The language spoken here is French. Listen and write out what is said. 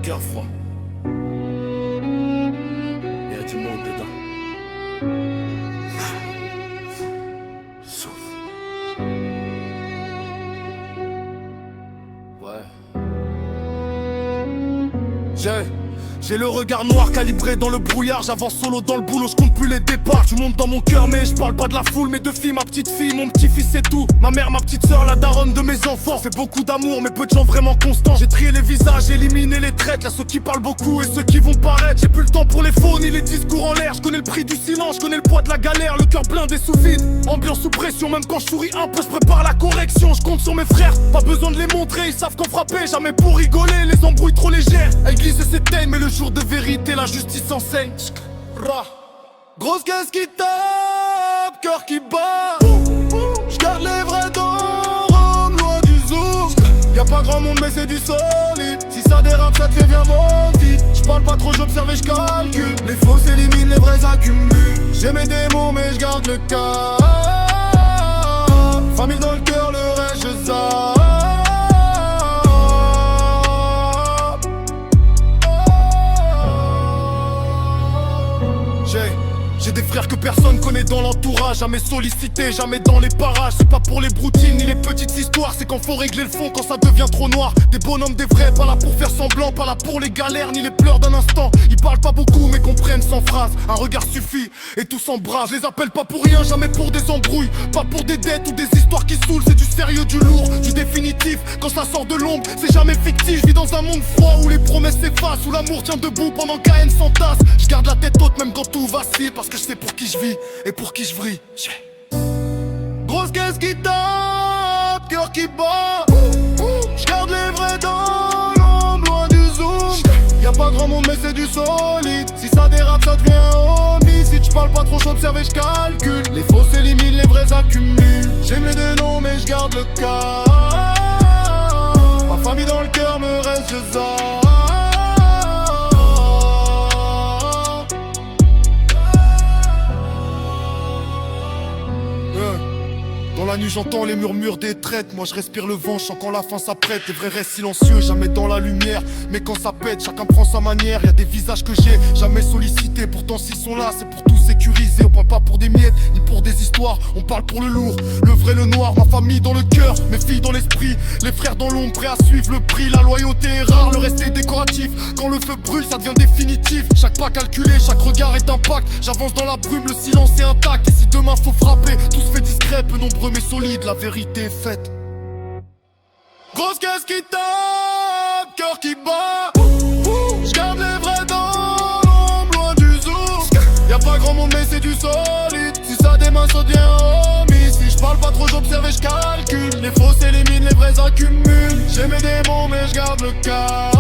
cœur froid. Y'a du monde dedans. Souffle. Ouais. J'ai le regard noir calibré dans le brouillard. J'avance solo dans le boulot, je compte plus les départs. Tu montes dans mon cœur mais je parle pas de la foule. Mes deux filles, ma petite fille, mon petit-fils c'est tout. Ma mère, ma petite soeur, la daronne de mes enfants. Fait beaucoup d'amour mais peu de gens vraiment constants. J'ai trié les visages, éliminé les traites. Là ceux qui parlent beaucoup et ceux qui vont paraître. J'ai plus le temps pour les faux ni les discours en l'air. Je connais le prix du silence, je connais le poids de la galère. Le cœur blindé sous vide, ambiance sous pression. Même quand je souris un peu, je prépare la correction. Je compte sur mes frères, pas besoin de les montrer. Ils savent qu'en frapper, jamais pour rigoler. Les embrouilles trop légères, elles glissent et s'éteignent. Mais le jour de vérité, la justice enseigne. Grosse caisse qui tape, cœur qui bat. J'garde les vrais dans loin du zoom. Y'a pas grand monde mais c'est du solide. Si ça dérape ça te fait bien mentir. J'parle pas trop, j'observe et j'calcule. Les faux s'éliminent, les vrais accumulent. J'ai mes démons mais j'garde le cap. Famille dans le cœur, le reste je zappe. J'ai des frères que personne connaît dans l'entourage. Jamais sollicité, jamais dans les parages. C'est pas pour les broutines ni les petites histoires. C'est quand faut régler le fond, quand ça devient trop noir. Des bonhommes, des vrais, pas là pour faire semblant. Pas là pour les galères ni les pleurs d'un instant. Ils parlent pas beaucoup mais comprennent sans phrase. Un regard suffit et tout s'embrase. Je les appelle pas pour rien, jamais pour des embrouilles. Pas pour des dettes ou des histoires qui saoulent. C'est du sérieux, du lourd, du définitif. Quand ça sort de l'ombre, c'est jamais fictif. Je vis dans un monde froid où les promesses s'effacent. Où l'amour tient debout pendant qu'AN s'entasse. Je garde la tête haute même quand tout vacille. Parce que je sais pour qui je vis et pour qui je vrille. Grosse caisse qui tape, cœur qui bat. J'garde les vrais dans l'ombre, loin du zoom. Y'a pas grand monde mais c'est du solide. Si ça dérape ça devient homicide. J'parle pas trop, j'observe et j'calcule. Les faux s'éliminent, les vrais accumulent. J'ai mes deux noms mais j'garde le cap. Ma famille dans le cœur me reste je zappe. Dans la nuit j'entends les murmures des traites. Moi je respire le vent, je sens quand la fin s'apprête. Les vrais restent silencieux, jamais dans la lumière. Mais quand ça pète, chacun prend sa manière. Y'a des visages que j'ai jamais sollicités. Pourtant s'ils sont là, c'est pour tout sécuriser. On parle pas pour des miettes, ni pour des histoires. On parle pour le lourd, le vrai, le noir. Ma famille dans le cœur, mes filles dans l'esprit. Les frères dans l'ombre, prêts à suivre le prix. La loyauté est rare, le reste est décoratif. Quand le feu brûle, ça devient définitif. Chaque pas calculé, chaque regard est impact. J'avance dans la brume, le silence est intact. Et si demain faut frapper, tout se fait discret, peu nombreux mais solide, la vérité est faite. Grosse caisse qui tape, cœur qui bat. J'garde les vrais dans l'ombre, loin du zoom. Y'a pas grand monde mais c'est du solide. Si ça démain ça devient homie. Si j'parle pas trop j'observe et j'calcule. Les faux s'éliminent, les vrais accumulent. J'ai mes démons mais j'garde le cap.